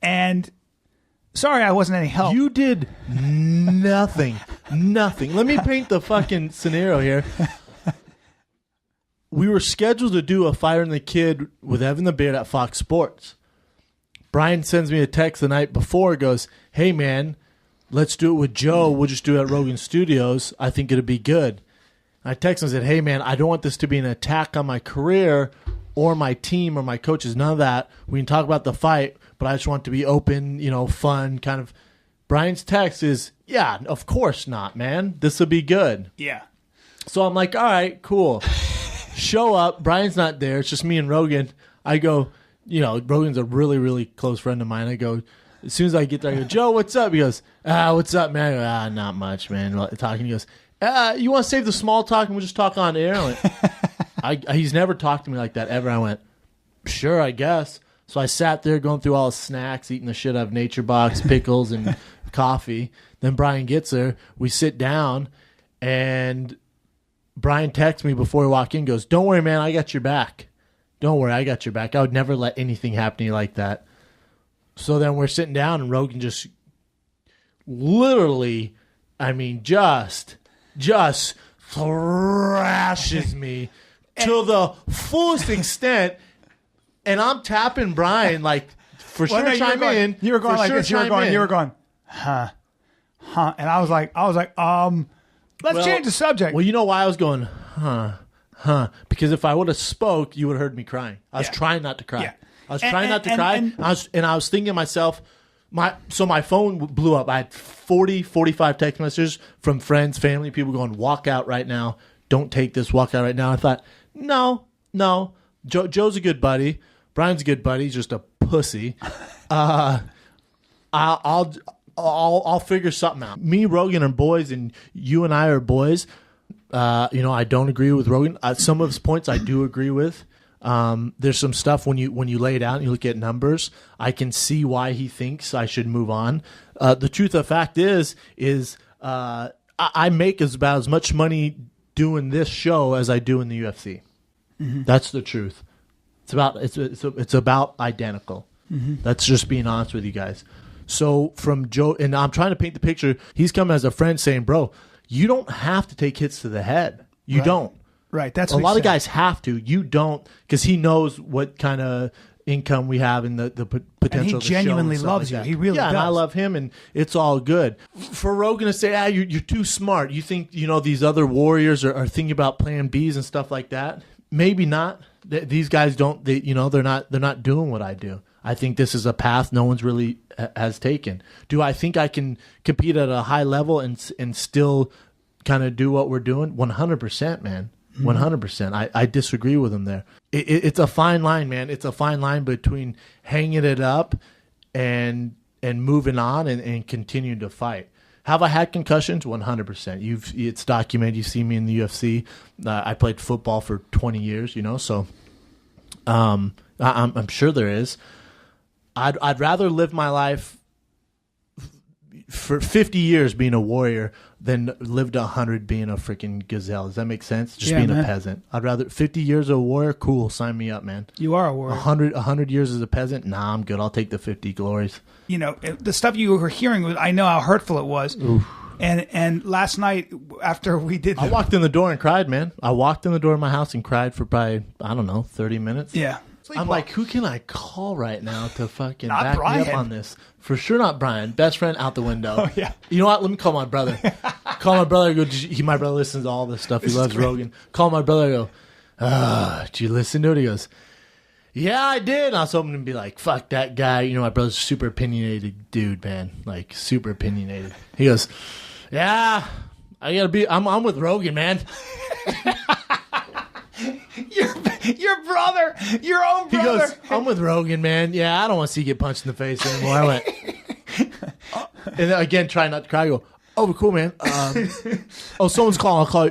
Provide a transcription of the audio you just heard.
And sorry I wasn't any help. You did nothing. Nothing. Let me paint the fucking scenario here. We were scheduled to do a Fire and the Kid with Evan the Beard at Fox Sports. Brian sends me a text the night before, goes, hey, man, let's do it with Joe. We'll just do it at Rogan Studios. I think it'll be good. I texted him and said, hey, man, I don't want this to be an attack on my career or my team or my coaches. None of that. We can talk about the fight, but I just want it to be open, fun, kind of. Brian's text is, yeah, of course not, man. This will be good. Yeah. So I'm like, all right, cool. Show up. Brian's not there. It's just me and Rogan. I go, Rogan's a really, really close friend of mine. I go, as soon as I get there, I go, Joe, what's up? He goes, what's up, man? I go, not much, man. Talking. He goes, you want to save the small talk and we'll just talk on air? I went, he's never talked to me like that ever. I went, sure, I guess. So I sat there going through all his snacks, eating the shit out of Nature Box, pickles, and coffee. Then Brian gets there. We sit down, and Brian texts me before we walk in, goes, don't worry, man, I got your back. Don't worry, I got your back. I would never let anything happen to you like that. So then we're sitting down, and Rogan just literally, just thrashes me to the fullest extent. And I'm tapping Brian, for sure chime in. You were going like this. You were going, huh. And I was like, let's change the subject. Well, you know why I was going, huh. Because if I would have spoke, you would have heard me crying. I was trying not to cry. Yeah. I was trying not to cry. And I was thinking to myself, my phone blew up. I had 45 text messages from friends, family, people going, walk out right now. Don't take this. Walk out right now. I thought, no. Joe's a good buddy. Brian's a good buddy. He's just a pussy. I'll figure something out. Me, Rogan are boys, and you and I are boys. I don't agree with Rogan. Some of his points I do agree with. There's some stuff when you lay it out and you look at numbers, I can see why he thinks I should move on. The truth of the fact is I make about as much money doing this show as I do in the UFC. Mm-hmm. That's the truth. It's about identical. Mm-hmm. That's just being honest with you guys. So from Joe, and I'm trying to paint the picture. He's come as a friend saying, bro, you don't have to take hits to the head. You don't. Right. That's a lot of guys have to. You don't, because he knows what kind of income we have and the potential. And he of the genuinely show loves you. He really does. And I love him, and it's all good. For Rogan to say, you're too smart. You think these other warriors are thinking about plan Bs and stuff like that. Maybe not. These guys don't. They're not doing what I do. I think this is a path no one's really has taken. Do I think I can compete at a high level and still kind of do what we're doing? 100%, man. 100%. I disagree with him there. It's a fine line, man. It's a fine line between hanging it up and moving on and continuing to fight. Have I had concussions? 100%. It's documented. You see me in the UFC. I played football for 20 years, so I'm sure there is. I'd rather live my life for 50 years being a warrior than live to 100 being a freaking gazelle. Does that make sense? Just being a peasant. I'd rather 50 years of a warrior. Cool, sign me up, man. You are a warrior. 100 years as a peasant. Nah, I'm good. I'll take the 50 glories. The stuff you were hearing, I know how hurtful it was. Oof. And last night after we did, I walked in the door and cried, man. I walked in the door of my house and cried for probably 30 minutes. Yeah. I'm like, who can I call right now to fucking not back Brian. me up on this? For sure not Brian. Best friend out the window. Oh, yeah. You know what? Let me call my brother. Call my brother. My brother listens to all this stuff. He loves Rogan. Call my brother. Go, did you listen to it? He goes, yeah, I did. And I was hoping to be like, fuck that guy. My brother's a super opinionated dude, man. Like, super opinionated. He goes, yeah, I'm with Rogan, man. Your brother, your own brother. He goes, I'm with Rogan, man. Yeah, I don't want to see you get punched in the face anymore. I went, and then again, try not to cry. I go, oh, cool, man. Someone's calling. I'll call you.